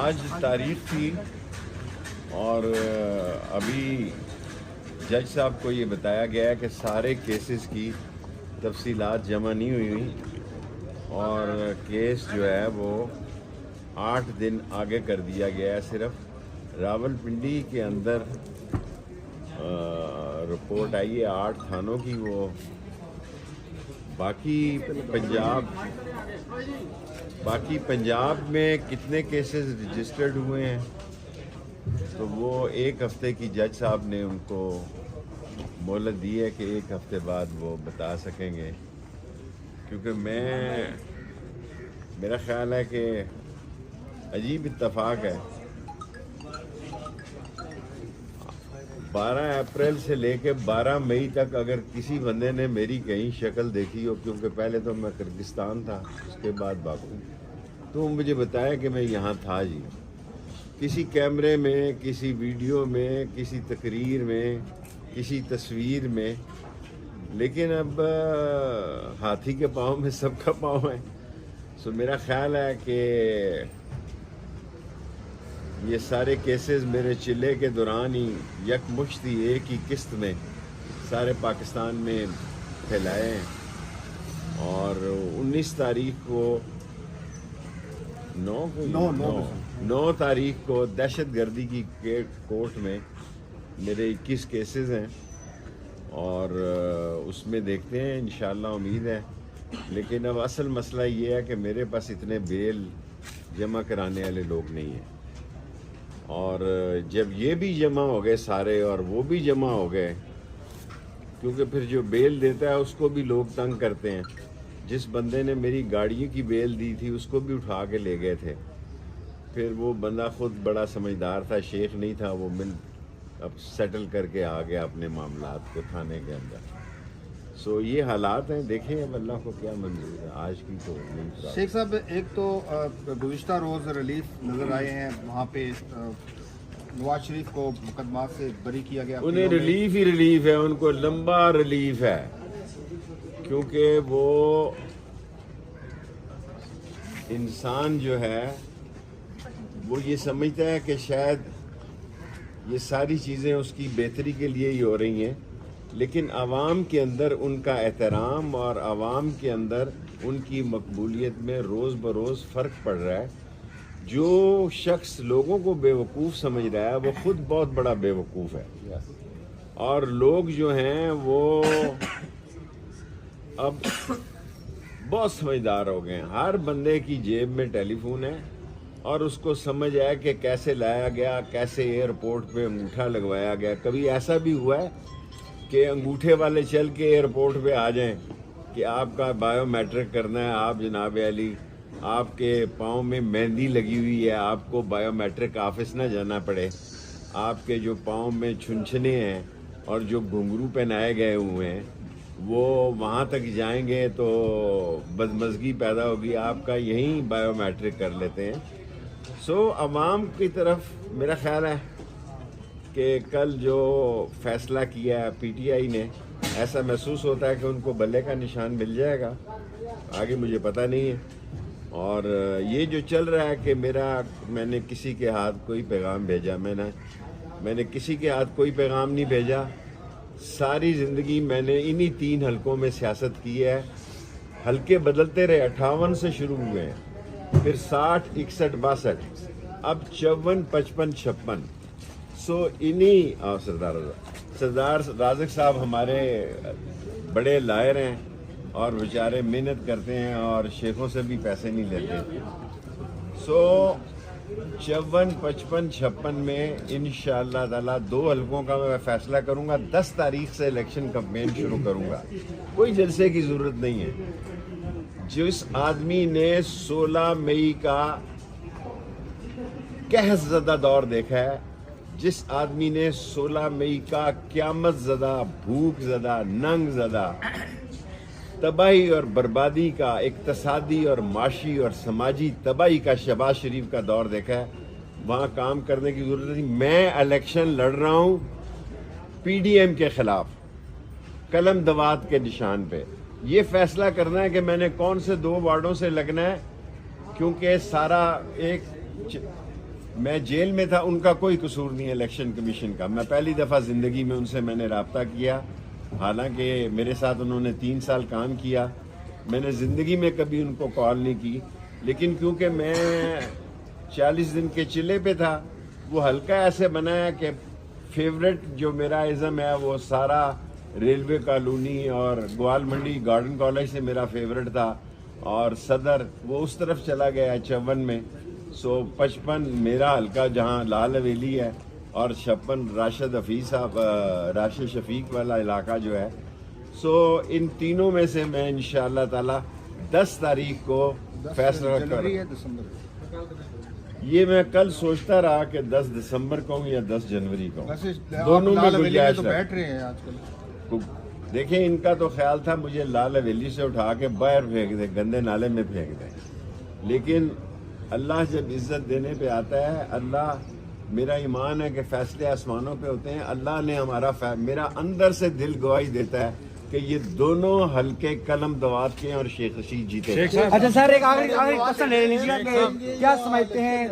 آج تاریخ تھی اور ابھی جج صاحب کو یہ بتایا گیا ہے کہ سارے کیسز کی تفصیلات جمع نہیں ہوئی اور کیس جو ہے وہ 8 دن آگے کر دیا گیا ہے. صرف راولپنڈی کے اندر رپورٹ آئی ہے 8 تھانوں کی. وہ باقی پنجاب میں کتنے کیسز رجسٹرڈ ہوئے ہیں تو وہ 1 ہفتے کی جج صاحب نے ان کو مہلت دی ہے کہ 1 ہفتے بعد وہ بتا سکیں گے. کیونکہ میرا خیال ہے کہ عجیب اتفاق ہے, 12 اپریل سے لے کے 12 مئی تک اگر کسی بندے نے میری کہیں شکل دیکھی ہو, کیونکہ پہلے تو میں کرغستان تھا, اس کے بعد باکو, تو مجھے بتایا کہ میں یہاں تھا جی, کسی کیمرے میں, کسی ویڈیو میں, کسی تقریر میں, کسی تصویر میں. لیکن اب ہاتھی کے پاؤں میں سب کا پاؤں ہے. سو میرا خیال ہے کہ یہ سارے کیسز میرے چلے کے دوران ہی یکمشتی ایک ہی قسط میں سارے پاکستان میں پھیلائے ہیں. اور 19 تاریخ کو 9 تاریخ کو دہشت گردی کی کورٹ میں میرے 21 کیسز ہیں اور اس میں دیکھتے ہیں انشاءاللہ, امید ہے. لیکن اب اصل مسئلہ یہ ہے کہ میرے پاس اتنے بیل جمع کرانے والے لوگ نہیں ہیں. اور جب یہ بھی جمع ہو گئے سارے اور وہ بھی جمع ہو گئے, کیونکہ پھر جو بیل دیتا ہے اس کو بھی لوگ تنگ کرتے ہیں. جس بندے نے میری گاڑیوں کی بیل دی تھی اس کو بھی اٹھا کے لے گئے تھے. پھر وہ بندہ خود بڑا سمجھدار تھا, شیخ نہیں تھا, وہ اب سیٹل کر کے آ گیا اپنے معاملات کو تھانے کے اندر. سو یہ حالات ہیں, دیکھیں اب اللہ کو کیا منظور ہے. آج کی تو نہیں. شیخ صاحب, ایک تو گزشتہ روز ریلیف نظر آئے ہیں, وہاں پہ نواز شریف کو مقدمات سے بری کیا گیا. انہیں ریلیف ہی ریلیف ہے, ان کو لمبا ریلیف ہے, کیونکہ وہ انسان جو ہے وہ یہ سمجھتا ہے کہ شاید یہ ساری چیزیں اس کی بہتری کے لیے ہی ہو رہی ہیں. لیکن عوام کے اندر ان کا احترام اور عوام کے اندر ان کی مقبولیت میں روز بروز فرق پڑ رہا ہے. جو شخص لوگوں کو بے وقوف سمجھ رہا ہے وہ خود بہت بڑا بے وقوف ہے. اور لوگ جو ہیں وہ اب بہت سمجھدار ہو گئے ہیں. ہر بندے کی جیب میں ٹیلی فون ہے اور اس کو سمجھ آیا کہ کیسے لایا گیا, کیسے ایئرپورٹ پہ انگوٹھا لگوایا گیا. کبھی ایسا بھی ہوا ہے کہ انگوٹھے والے چل کے ایئرپورٹ پہ آ جائیں کہ آپ کا بایو میٹرک کرنا ہے, آپ جناب علی آپ کے پاؤں میں مہندی لگی ہوئی ہے, آپ کو بایو میٹرک آفس نہ جانا پڑے, آپ کے جو پاؤں میں چھنچھنے ہیں اور جو گھنگرو پہنائے گئے ہوئے ہیں وہ وہاں تک جائیں گے تو بدمزگی پیدا ہوگی, آپ کا یہیں بایو میٹرک کر لیتے ہیں. سو عوام کی طرف میرا خیال ہے کہ کل جو فیصلہ کیا ہے پی ٹی آئی نے, ایسا محسوس ہوتا ہے کہ ان کو بلے کا نشان مل جائے گا. آگے مجھے پتہ نہیں ہے. اور یہ جو چل رہا ہے کہ میں نے کسی کے ہاتھ کوئی پیغام بھیجا, میں نے کسی کے ہاتھ کوئی پیغام نہیں بھیجا. ساری زندگی میں نے انہی 3 حلقوں میں سیاست کی ہے. حلقے بدلتے رہے, 58 سے شروع ہوئے ہیں, پھر 60, 61, 62, اب 54, 55, 56. سو انہی سردار رازق صاحب ہمارے بڑے لائر ہیں اور بیچارے محنت کرتے ہیں اور شیخوں سے بھی پیسے نہیں لیتے. سو 54, 55, 56 میں انشاءاللہ تعالیٰ 2 حلقوں کا میں فیصلہ کروں گا. 10 تاریخ سے الیکشن کمپین شروع کروں گا. کوئی جلسے کی ضرورت نہیں ہے. جس آدمی نے 16 مئی کا قحط زدہ دور دیکھا ہے, جس آدمی نے 16 مئی کا قیامت زدہ, بھوک زدہ, ننگ زدہ, تباہی اور بربادی کا, اقتصادی اور معاشی اور سماجی تباہی کا شہباز شریف کا دور دیکھا ہے, وہاں کام کرنے کی ضرورت نہیں. میں الیکشن لڑ رہا ہوں پی ڈی ایم کے خلاف, قلم دوات کے نشان پہ. یہ فیصلہ کرنا ہے کہ میں نے کون سے 2 وارڈوں سے لگنا ہے, کیونکہ سارا ایک میں جیل میں تھا، ان کا کوئی قصور نہیں ہے الیکشن کمیشن کا. میں پہلی دفعہ زندگی میں ان سے میں نے رابطہ کیا، حالانکہ میرے ساتھ انہوں نے 3 سال کام کیا. میں نے زندگی میں کبھی ان کو کال نہیں کی، لیکن کیونکہ میں 40 دن کے چلے پہ تھا، وہ حلقہ ایسے بنایا کہ فیوریٹ جو میرا ازم ہے وہ سارا ریلوے کالونی اور گوال منڈی گارڈن کالج سے میرا فیوریٹ تھا، اور صدر وہ اس طرف چلا گیا 54 میں. سو 55 میرا حلقہ جہاں لال حویلی ہے، اور 56 راشد حفیظ صاحب راشد شفیق والا علاقہ جو ہے. سو ان تینوں میں سے میں انشاءاللہ تعالی 10 تاریخ کو فیصلہ جنوری کر، ہے دسمبر؟ یہ میں کل سوچتا رہا کہ 10 دسمبر کو ہوں یا 10 جنوری کو، ویسے دونوں میں لال حویلی میں گنجائش تو ہے. بیٹھ رہے ہیں آج کل. دیکھیں ان کا تو خیال تھا مجھے لال حویلی سے اٹھا کے باہر پھینک دے، گندے نالے میں پھینک دے، لیکن اللہ جب عزت دینے پہ آتا ہے، اللہ، میرا ایمان ہے کہ فیصلے آسمانوں پہ ہوتے ہیں. اللہ نے میرا اندر سے دل گواہی دیتا ہے کہ یہ دونوں حلقے قلم دوات کے ہیں اور شیخ رشید جیتے. اچھا سر، ایک آخری کوسچن لے لیجیے کہ کیا سمجھتے ہیں؟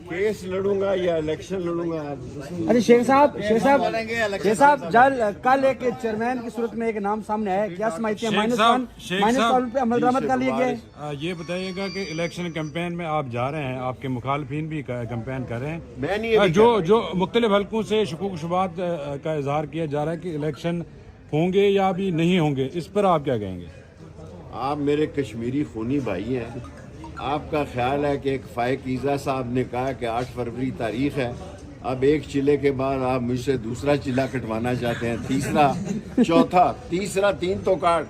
کیس لڑوں گا یا الیکشن لڑوں گا؟ اچھا شیخ صاحب کل ایک چیئرمین کی صورت میں ایک نام سامنے آیا، کیا سمجھتے ہیں -1 پہ عمل درآمد کر لیا گیا ہے؟ یہ بتائیے گا کہ الیکشن کیمپین میں آپ جا رہے ہیں، آپ کے مخالفین بھی کیمپین کر رہے ہیں، میں نہیں جو مختلف حلقوں سے شکوک و شبہات کا اظہار کیا جا رہا ہے کہ الیکشن ہوں گے یا بھی نہیں ہوں گے، اس پر آپ کیا کہیں گے؟ آپ میرے کشمیری خونی بھائی ہیں، آپ کا خیال ہے کہ ایک فائق عیزا صاحب نے کہا کہ 8 فروری تاریخ ہے، اب ایک چلے کے بعد آپ مجھ سے دوسرا چلا کٹوانا چاہتے ہیں، تیسرا، چوتھا، تیسرا، 3 تو کاٹ.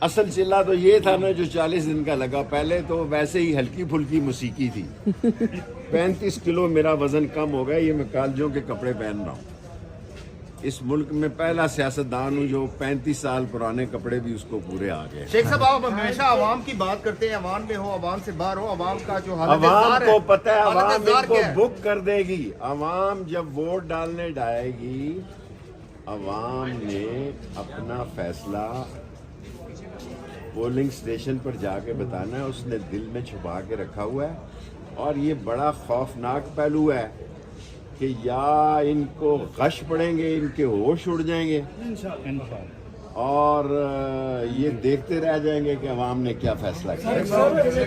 اصل چلا تو یہ تھا نا جو 40 دن کا لگا، پہلے تو ویسے ہی ہلکی پھلکی موسیقی تھی. 35 کلو میرا وزن کم ہو گیا، یہ میں کالجوں کے کپڑے پہن رہا ہوں. اس ملک میں پہلا سیاستدان ہوں جو 35 سال پرانے کپڑے بھی اس کو پورے آ گئے. شیخ صاحب آپ ہمیشہ عوام کی بات کرتے ہیں، عوام میں ہو، عوام سے باہر ہو، عوام کا جو حالت عوام کو پتہ ہے، عوام ان کو بک کر دے گی. عوام جب ووٹ ڈالنے جائے گی، عوام نے اپنا فیصلہ پولنگ سٹیشن پر جا کے بتانا ہے، اس نے دل میں چھپا کے رکھا ہوا ہے. اور یہ بڑا خوفناک پہلو ہے کہ یا ان کو غش پڑیں گے، ان کے ہوش اڑ جائیں گے، اور یہ دیکھتے رہ جائیں گے کہ عوام نے کیا فیصلہ کیا.